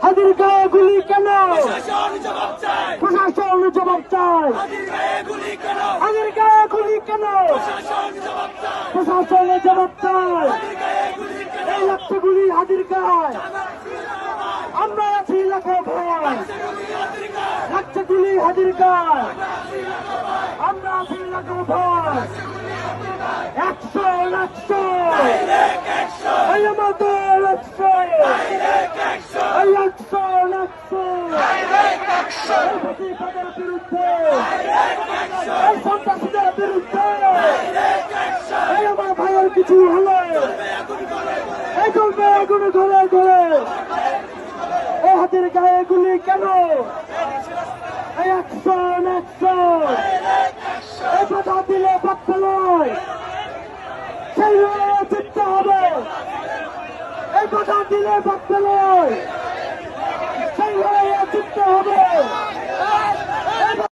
হাদির গায়ে গুলি কেন? প্রশাসন জবাব চায়। প্রশাসন জবাব চায়। হাদির গায়ে গুলি কেন? হাদির গায়ে গুলি কেন? প্রশাসন জবাব চায়। প্রশাসন জবাব চায়। হাদির গায়ে গুলি কেন? এই লাগছে গুলি হাদির গায়ে। আমরা আছি লাখো ভয়। লাগছে গুলি হাদির গায়ে। আমরা আছি লাখো ভয়। 100 100 এই আমাদের 100 এই 100 100 এই প্রতিবাদের বিরুদ্ধে এই সন্ত্রাসীদের বিরুদ্ধে এই আমার ভাইয়ের কিছু হলে এই চলবে আগুন ঘরে ঘরে। এই হাতের গায়ে গুলি কেন? এই 100 100 এই কথা দিলে বাক্য নয়, সেই লড়াইয়ে জিততে হবে। এই কথা দিলে বাক্য নয়।